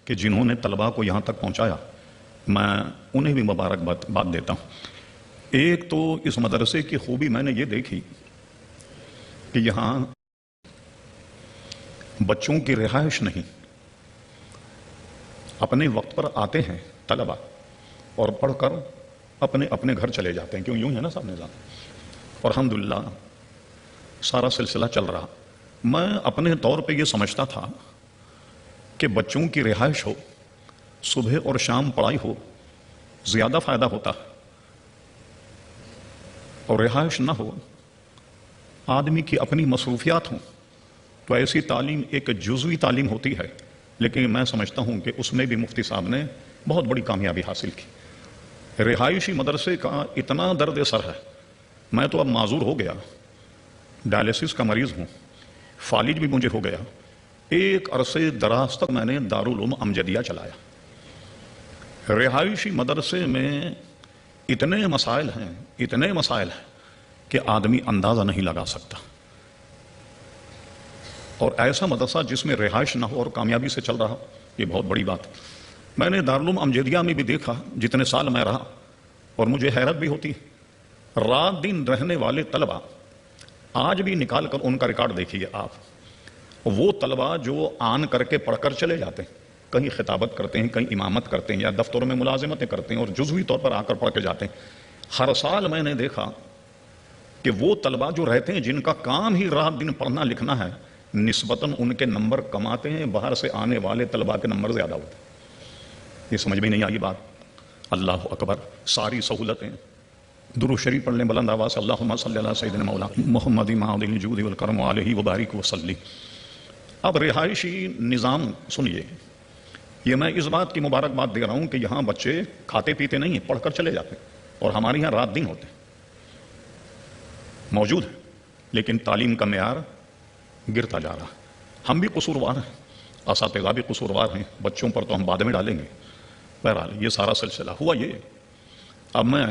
کہ جنہوں نے طلباء کو یہاں تک پہنچایا، میں انہیں بھی مبارکباد دیتا ہوں۔ ایک تو اس مدرسے کی خوبی میں نے یہ دیکھی کہ یہاں بچوں کی رہائش نہیں، اپنے وقت پر آتے ہیں طلباء اور پڑھ کر اپنے اپنے گھر چلے جاتے ہیں، کیوں یوں ہے نا صاحب نظام، اور الحمدللہ سارا سلسلہ چل رہا۔ میں اپنے طور پہ یہ سمجھتا تھا کہ بچوں کی رہائش ہو، صبح اور شام پڑھائی ہو، زیادہ فائدہ ہوتا، اور رہائش نہ ہو، آدمی کی اپنی مصروفیات ہوں تو ایسی تعلیم ایک جزوی تعلیم ہوتی ہے، لیکن میں سمجھتا ہوں کہ اس میں بھی مفتی صاحب نے بہت بڑی کامیابی حاصل کی۔ رہائشی مدرسے کا اتنا درد سر ہے، میں تو اب معذور ہو گیا، ڈائلیسس کا مریض ہوں، فالج بھی مجھے ہو گیا، ایک عرصے دراز تک میں نے دارالعلوم امجدیہ چلایا۔ رہائشی مدرسے میں اتنے مسائل ہیں کہ آدمی اندازہ نہیں لگا سکتا، اور ایسا مدرسہ جس میں رہائش نہ ہو اور کامیابی سے چل رہا، یہ بہت بڑی بات ہے۔ میں نے دارالعلوم امجدیہ میں بھی دیکھا، جتنے سال میں رہا، اور مجھے حیرت بھی ہوتی، رات دن رہنے والے طلباء آج بھی نکال کر ان کا ریکارڈ دیکھیے آپ، وہ طلباء جو آن کر کے پڑھ کر چلے جاتے ہیں، کہیں خطابت کرتے ہیں، کہیں امامت کرتے ہیں، یا دفتروں میں ملازمتیں کرتے ہیں، اور جزوی طور پر آ کر پڑھ کے جاتے ہیں۔ ہر سال میں نے دیکھا کہ وہ طلباء جو رہتے ہیں، جن کا کام ہی رات دن پڑھنا لکھنا ہے، نسبتاً ان کے نمبر کم آتے ہیں، باہر سے آنے والے طلباء کے نمبر زیادہ ہوتے ہیں۔ یہ سمجھ میں نہیں آئی بات؟ اللہ اکبر، ساری سہولتیں، درود شریف پڑھ لیں بلند آواز سے، اللہم صلی علی سیدنا مولانا محمد معدن الجود والکرم علیہ وبارک وسلم۔ اب رہائشی نظام سنیے، یہ میں اس بات کی مبارکباد دے رہا ہوں کہ یہاں بچے کھاتے پیتے نہیں ہیں، پڑھ کر چلے جاتے ہیں، اور ہمارے یہاں رات دن ہوتے ہیں، موجود ہے، لیکن تعلیم کا معیار گرتا جا رہا ہے۔ ہم بھی قصوروار ہیں، اساتذہ بھی قصوروار ہیں، بچوں پر تو ہم بعد میں ڈالیں گے۔ بہرحال یہ سارا سلسلہ ہوا یہ۔ اب میں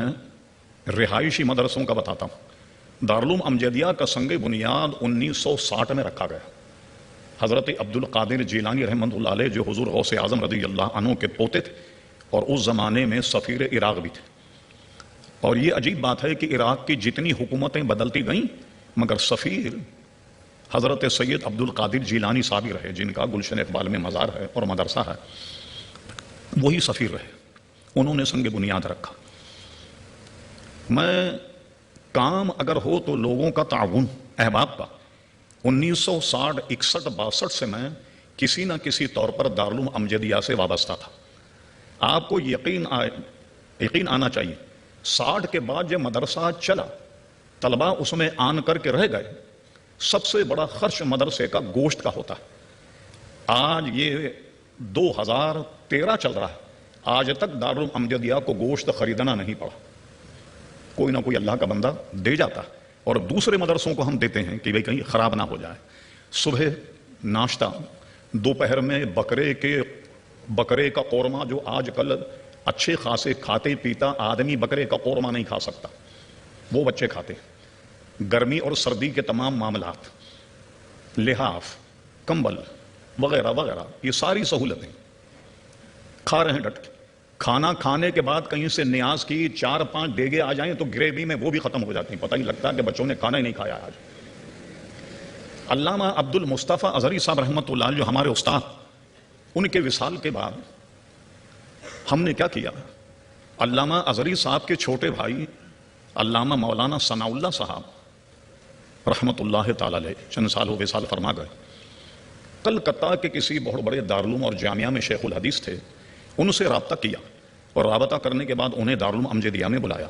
رہائشی مدرسوں کا بتاتا ہوں۔ دارالعلوم امجدیہ کا سنگ بنیاد 1960 میں رکھا گیا۔ حضرت عبد القادر جیلانی رحمۃ اللہ علیہ، جو حضور غوث اعظم رضی اللہ عنہ کے پوتے تھے، اور اس زمانے میں سفیر عراق بھی تھے۔ اور یہ عجیب بات ہے کہ عراق کی جتنی حکومتیں بدلتی گئیں، مگر سفیر حضرت سید عبد القادر جیلانی صاحب ہی رہے، جن کا گلشن اقبال میں مزار ہے اور مدرسہ ہے، وہی سفیر رہے، انہوں نے سنگ بنیاد رکھا۔ میں کام اگر ہو تو لوگوں کا تعاون، احباب کا، 1960 61 62 سے میں کسی نہ کسی طور پر دارالعلوم امجدیہ سے وابستہ تھا۔ آپ کو یقین آنا چاہیے، 60 کے بعد جب مدرسہ چلا، طلباء اس میں آن کر کے رہ گئے، سب سے بڑا خرچ مدرسے کا گوشت کا ہوتا ہے۔ آج یہ 2013 چل رہا ہے، آج تک دارالعلوم امجدیہ کو گوشت خریدنا نہیں پڑا، کوئی نہ کوئی اللہ کا بندہ دے جاتا ہے، اور دوسرے مدرسوں کو ہم دیتے ہیں کہ بھئی کہیں خراب نہ ہو جائے۔ صبح ناشتہ، دوپہر میں بکرے کا قورمہ، جو آج کل اچھے خاصے کھاتے پیتا آدمی بکرے کا قورمہ نہیں کھا سکتا، وہ بچے کھاتے ہیں۔ گرمی اور سردی کے تمام معاملات، لحاف، کمبل وغیرہ وغیرہ، یہ ساری سہولتیں کھا رہے ہیں ڈٹ کے۔ کھانا کھانے کے بعد کہیں سے نیاز کی 4-5 دیگے آ جائیں تو گریوی میں وہ بھی ختم ہو جاتی ہیں، پتہ ہی لگتا ہے کہ بچوں نے کھانا ہی نہیں کھایا آج۔ علامہ عبد المصطفیٰ ازہری صاحب رحمۃ اللہ علیہ، جو ہمارے استاد، ان کے وصال کے بعد ہم نے کیا کیا، علامہ ازہری صاحب کے چھوٹے بھائی علامہ مولانا ثناء اللہ صاحب رحمۃ اللہ تعالی علیہ چند سال ہو وصال فرما گئے۔ کلکتہ کے کسی بہت بڑے دارالعلوم اور جامعہ میں شیخ الحدیث تھے، ان سے رابطہ کیا، اور رابطہ کرنے کے بعد انہیں دارالعلوم امجدیہ میں بلایا۔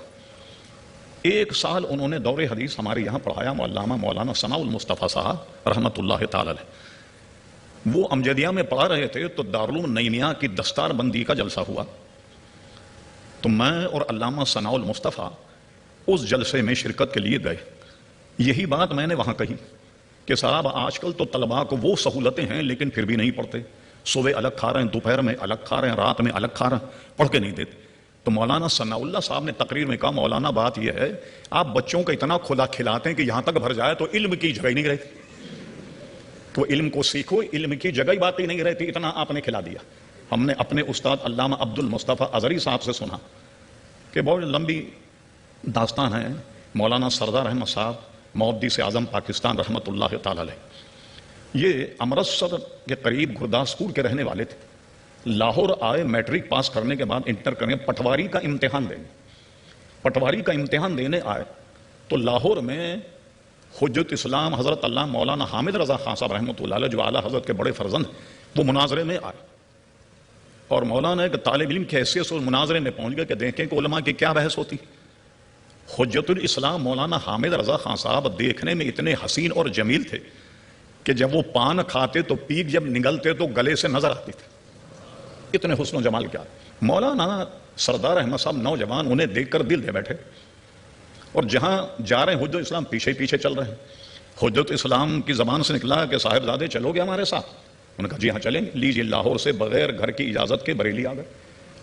1 سال انہوں نے دور حدیث ہمارے یہاں پڑھایا، علامہ مولانا ثناء المصطفیٰ صاحب رحمۃ اللہ تعالی علیہ۔ وہ امجدیہ میں پڑھا رہے تھے تو دارالعلوم نعیمیہ کی دستار بندی کا جلسہ ہوا، تو میں اور علامہ ثناء المصطفیٰ اس جلسے میں شرکت کے لیے گئے۔ یہی بات میں نے وہاں کہی کہ صاحب آج کل تو طلباء کو وہ سہولتیں ہیں لیکن پھر بھی نہیں پڑھتے، صبح الگ کھا رہے ہیں، دوپہر میں الگ کھا رہے ہیں، رات میں الگ کھا رہے ہیں، پڑھ کے نہیں دیتے۔ تو مولانا ثناء اللہ صاحب نے تقریر میں کہا، مولانا بات یہ ہے آپ بچوں کو اتنا کھلا کھلاتے ہیں کہ یہاں تک بھر جائے تو علم کی جگہ ہی نہیں رہتی، تو علم کو سیکھو، علم کی جگہ ہی باقی نہیں رہتی، اتنا آپ نے کھلا دیا۔ ہم نے اپنے استاد علامہ عبد المصطفیٰ ازہری صاحب سے سنا کہ بہت لمبی داستان ہے، مولانا سردار احمد صاحب محدث اعظم پاکستان رحمۃ اللہ تعالی علیہ، یہ امرتسر کے قریب گرداسپور کے رہنے والے تھے۔ لاہور آئے، میٹرک پاس کرنے کے بعد انٹر کرنے پٹواری کا امتحان دینے، پٹواری کا امتحان دینے آئے تو لاہور میں حجت اسلام حضرت اللہ مولانا حامد رضا خان صاحب رحمۃ اللہ علیہ جو اعلیٰ حضرت کے بڑے فرزند وہ مناظرے میں آئے، اور مولانا ایک طالب علم کی حیثیت سے اس مناظرے میں پہنچ گئے کہ دیکھیں کہ علماء کی کیا بحث ہوتی۔ حجت الاسلام مولانا حامد رضا خان صاحب دیکھنے میں اتنے حسین اور جمیل تھے کہ جب وہ پان کھاتے تو پیک جب نگلتے تو گلے سے نظر آتی تھی، اتنے حسن و جمال کیا۔ مولانا سردار احمد صاحب نوجوان انہیں دیکھ کر دل دے بیٹھے، اور جہاں جا رہے ہیں حجت اسلام پیچھے پیچھے چل رہے ہیں۔ حجت اسلام کی زبان سے نکلا کہ صاحبزادے چلو گے ہمارے ساتھ؟ انہوں نے کہا جی ہاں چلیں گے۔ لیجیے، لاہور سے بغیر گھر کی اجازت کے بریلی آ گئے،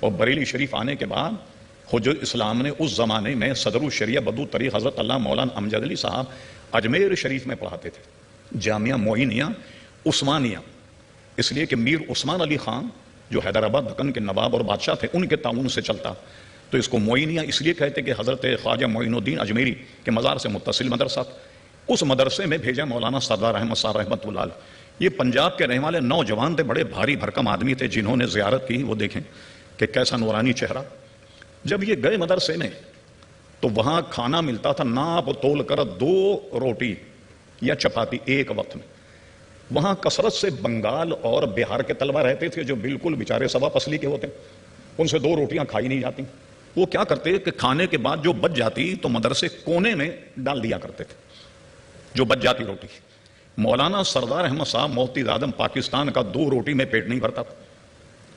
اور بریلی شریف آنے کے بعد حجت اسلام نے اس زمانے میں صدر الشریعہ بدو طریق حضرت اللہ مولانا امجد علی صاحب اجمیر شریف میں پڑھاتے تھے، جامعہ معینیہ عثمانیہ، اس لیے کہ میر عثمان علی خان جو حیدرآباد دکن کے نواب اور بادشاہ تھے ان کے تعاون سے چلتا، تو اس کو معینیہ اس لیے کہتے کہ حضرت خواجہ معین الدین اجمیری کے مزار سے متصل مدرسہ تھا۔ اس مدرسے میں بھیجا مولانا سردار احمد صاحب رحمۃ اللہ علیہ۔ یہ پنجاب کے رہنے والے نوجوان تھے، بڑے بھاری بھرکم آدمی تھے، جنہوں نے زیارت کی وہ دیکھیں کہ کیسا نورانی چہرہ۔ جب یہ گئے مدرسے میں تو وہاں کھانا ملتا تھا ناپ تول کر 2 روٹی یا چپاتی ایک وقت میں۔ وہاں کثرت سے بنگال اور بہار کے طلبہ رہتے تھے جو بالکل بیچارے سوا پسلی کے ہوتے، ان سے 2 روٹیاں کھائی نہیں جاتی۔ وہ کیا کرتے کہ کھانے کے بعد جو بچ جاتی تو مدرسے کونے میں ڈال دیا کرتے تھے جو بچ جاتی روٹی۔ مولانا سردار احمد صاحب محدث اعظم پاکستان کا 2 روٹی میں پیٹ نہیں بھرتا تھا،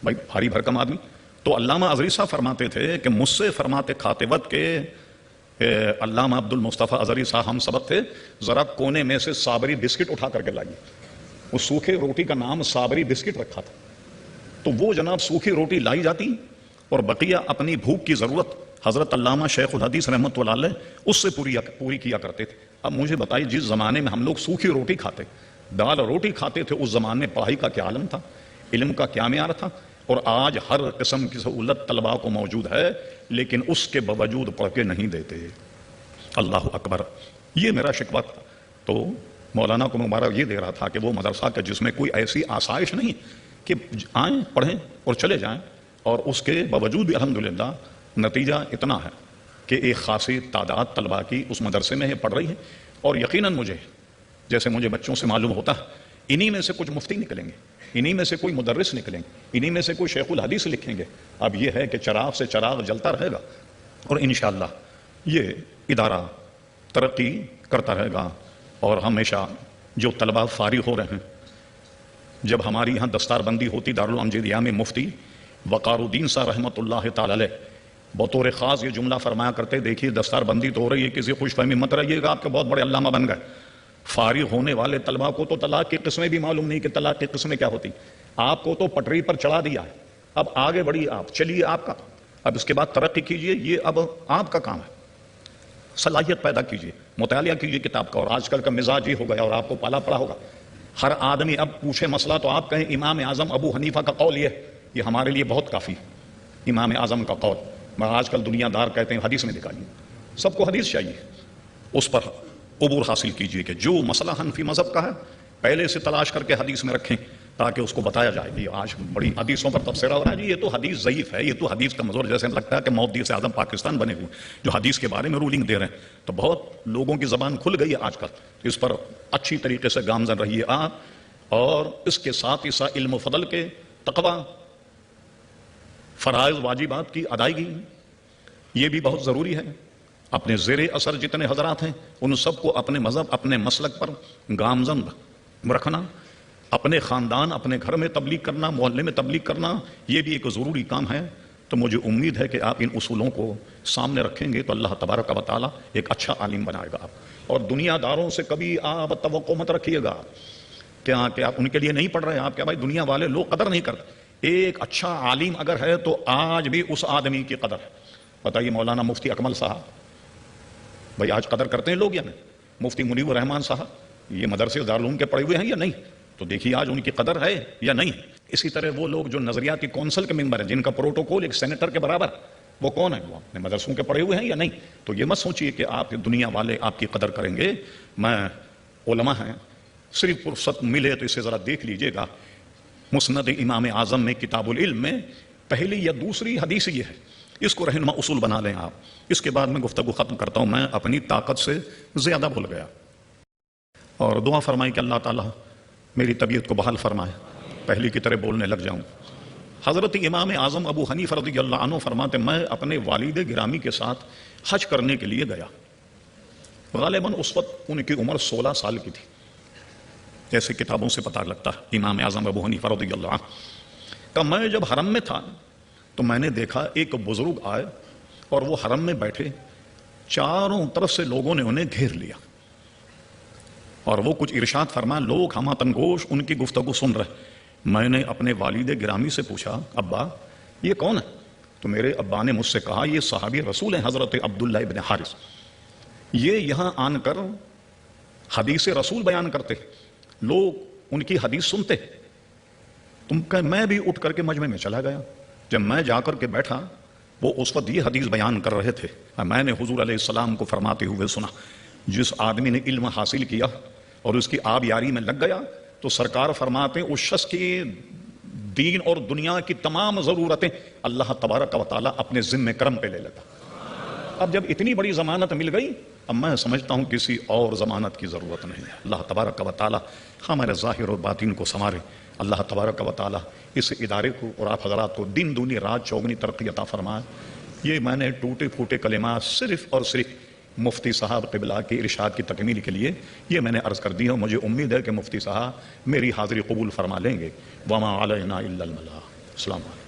بھائی بھاری بھرکم آدمی۔ تو علامہ ازہری صاحب فرماتے تھے کہ مجھ سے فرماتے کھاتے وقت کہ علامہ عبد المصطفیٰ ازہری صاحب ہم سبق تھے، ذرا کونے میں سے صابری بسکٹ اٹھا کر کے لائیے۔ اس سوکھے روٹی کا نام صابری بسکٹ رکھا تھا، تو وہ جناب سوکھی روٹی لائی جاتی اور بقیہ اپنی بھوک کی ضرورت حضرت علامہ شیخ الحدیث رحمۃ اللہ علیہ اس سے پوری کیا کرتے تھے۔ اب مجھے بتائیے، جس زمانے میں ہم لوگ سوکھی روٹی کھاتے، دال روٹی کھاتے تھے، اس زمانے میں پڑھائی کا کیا عالم تھا، علم کا کیا معیار تھا؟ اور آج ہر قسم کی سہولت طلباء کو موجود ہے، لیکن اس کے باوجود پڑھ کے نہیں دیتے۔ اللہ اکبر، یہ میرا شکوہ تھا۔ تو مولانا کو مبارک یہ دے رہا تھا کہ وہ مدرسہ کا جس میں کوئی ایسی آسائش نہیں کہ آئیں پڑھیں اور چلے جائیں، اور اس کے باوجود بھی الحمدللہ نتیجہ اتنا ہے کہ ایک خاصی تعداد طلباء کی اس مدرسے میں پڑھ رہی ہے، اور یقیناً مجھے جیسے مجھے بچوں سے معلوم ہوتا ہے انہی میں سے کچھ مفتی نکلیں گے، انہی میں سے کوئی مدرس نکلیں گے، انہی میں سے کوئی شیخ الحدیث لکھیں گے۔ اب یہ ہے کہ چراغ سے چراغ جلتا رہے گا، اور انشاءاللہ یہ ادارہ ترقی کرتا رہے گا، اور ہمیشہ جو طلباء فارغ ہو رہے ہیں، جب ہماری یہاں دستار بندی ہوتی دارالامجدیہ میں مفتی وقار الدین صاحب رحمۃ اللہ تعالی علیہ بطور خاص یہ جملہ فرمایا کرتے، دیکھیے دستار بندی تو ہو رہی ہے، کسی خوش فہمی مت رہیے گا، آپ کے بہت بڑے علامہ بن گئے۔ فارغ ہونے والے طلباء کو تو طلاق کی قسمیں بھی معلوم نہیں کہ طلاق کی قسمیں کیا ہوتی، آپ کو تو پٹری پر چڑھا دیا ہے، اب آگے بڑھیے، آپ چلیے، آپ کا اب اس کے بعد ترقی کیجئے، یہ اب آپ کا کام ہے۔ صلاحیت پیدا کیجئے، مطالعہ کیجئے کتاب کا، اور آج کل کا مزاج یہ ہو گیا اور آپ کو پالا پڑا ہوگا، ہر آدمی اب پوچھے مسئلہ تو آپ کہیں امام اعظم ابو حنیفہ کا قول یہ ہمارے لیے بہت کافی ہے، امام اعظم کا قول۔ میں آج کل دنیا دار کہتے ہیں حدیث میں دکھائیے، سب کو حدیث چاہیے، اس پر عبور حاصل کیجئے کہ جو مسئلہ حنفی مذہب کا ہے پہلے سے تلاش کر کے حدیث میں رکھیں تاکہ اس کو بتایا جائے کہ آج بڑی حدیثوں پر تبصرہ ہو رہا ہے جی، یہ تو حدیث ضعیف ہے، یہ تو حدیث کمزور، جیسے لگتا ہے کہ محدث اعظم پاکستان بنے ہوئے جو حدیث کے بارے میں رولنگ دے رہے ہیں، تو بہت لوگوں کی زبان کھل گئی ہے آج کل، اس پر اچھی طریقے سے گامزن رہیے آپ، اور اس کے ساتھ ہی ساتھ علم و فضل کے تقویٰ، فرائض واجبات کی ادائیگی، یہ بھی بہت ضروری ہے۔ اپنے زیر اثر جتنے حضرات ہیں ان سب کو اپنے مذہب اپنے مسلک پر گامزن رکھنا، اپنے خاندان اپنے گھر میں تبلیغ کرنا، محلے میں تبلیغ کرنا، یہ بھی ایک ضروری کام ہے۔ تو مجھے امید ہے کہ آپ ان اصولوں کو سامنے رکھیں گے تو اللہ تبارک و تعالیٰ ایک اچھا عالم بنائے گا آپ، اور دنیا داروں سے کبھی آپ توقع مت رکھیے گا کہ آپ ان کے لیے نہیں پڑھ رہے، آپ کیا بھائی دنیا والے لوگ قدر نہیں کرتے، ایک اچھا عالم اگر ہے تو آج بھی اس آدمی کی قدر ہے۔ بتائیے مولانا مفتی اکمل صاحب، بھائی آج قدر کرتے ہیں لوگ یا نہیں؟ مفتی منیب الرحمان صاحب، یہ مدرسے دارالعلوم کے پڑھے ہوئے ہیں یا نہیں؟ تو دیکھیے آج ان کی قدر ہے یا نہیں. اسی طرح وہ لوگ جو نظریاتی کونسل کے ممبر ہیں، جن کا پروٹوکول ایک سینیٹر کے برابر، وہ کون ہے؟ وہ اپنے مدرسوں کے پڑھے ہوئے ہیں یا نہیں؟ تو یہ مت سوچئے کہ آپ دنیا والے آپ کی قدر کریں گے. میں علماء ہیں، صرف فرصت ملے تو اسے ذرا دیکھ لیجئے گا. مسند امام اعظم میں کتاب العلم میں پہلی یا دوسری حدیث یہ ہے، اس کو رہنما اصول بنا لیں آپ. اس کے بعد میں گفتگو ختم کرتا ہوں، میں اپنی طاقت سے زیادہ بھول گیا. اور دعا فرمائیں کہ اللہ تعالیٰ میری طبیعت کو بحال فرمائے، پہلی کی طرح بولنے لگ جاؤں. حضرت امام اعظم ابو حنیفہ رضی اللہ عنہ فرماتے، میں اپنے والد گرامی کے ساتھ حج کرنے کے لیے گیا. غالباً اس وقت ان کی عمر 16 سال کی تھی، جیسے کتابوں سے پتہ لگتا ہے. امام اعظم ابو حنیفہ رضی اللہ عنہ کہ میں جب حرم میں تھا تو میں نے دیکھا ایک بزرگ آئے اور وہ حرم میں بیٹھے، چاروں طرف سے لوگوں نے انہیں گھیر لیا اور وہ کچھ ارشاد فرما، لوگ ہمہ تنگوش ان کی گفتگو سن رہے. میں نے اپنے والد گرامی سے پوچھا، ابا یہ کون ہے؟ تو میرے ابا نے مجھ سے کہا، یہ صحابی رسول ہیں حضرت عبداللہ ابن حارث، یہ یہاں آن کر حدیث رسول بیان کرتے، لوگ ان کی حدیث سنتے. میں بھی اٹھ کر کے مجمع میں چلا گیا. جب میں جا کر کے بیٹھا، وہ اس وقت یہ حدیث بیان کر رہے تھے. میں نے حضور علیہ السلام کو فرماتے ہوئے سنا، جس آدمی نے علم حاصل کیا اور اس کی آبیاری میں لگ گیا تو سرکار فرماتے اس شخص کی دین اور دنیا کی تمام ضرورتیں اللہ تبارک و تعالیٰ اپنے ذمہ کرم پہ لے لیتا. اب جب اتنی بڑی ضمانت مل گئی، اب میں سمجھتا ہوں کسی اور ضمانت کی ضرورت نہیں ہے. اللہ تبارک و تعالیٰ ہمارے ظاہر اور باطن کو سنوارے. اللہ تبارک و تعالیٰ اس ادارے کو اور آپ حضرات کو دن دونی رات چوگنی ترقی عطا فرمائے. یہ میں نے ٹوٹے پھوٹے کلمات صرف اور صرف مفتی صاحب قبلہ کے ارشاد کی تکمیل کے لیے یہ میں نے عرض کر دی ہے. مجھے امید ہے کہ مفتی صاحب میری حاضری قبول فرما لیں گے. وما علینا الا البلاغ. السلام علیکم.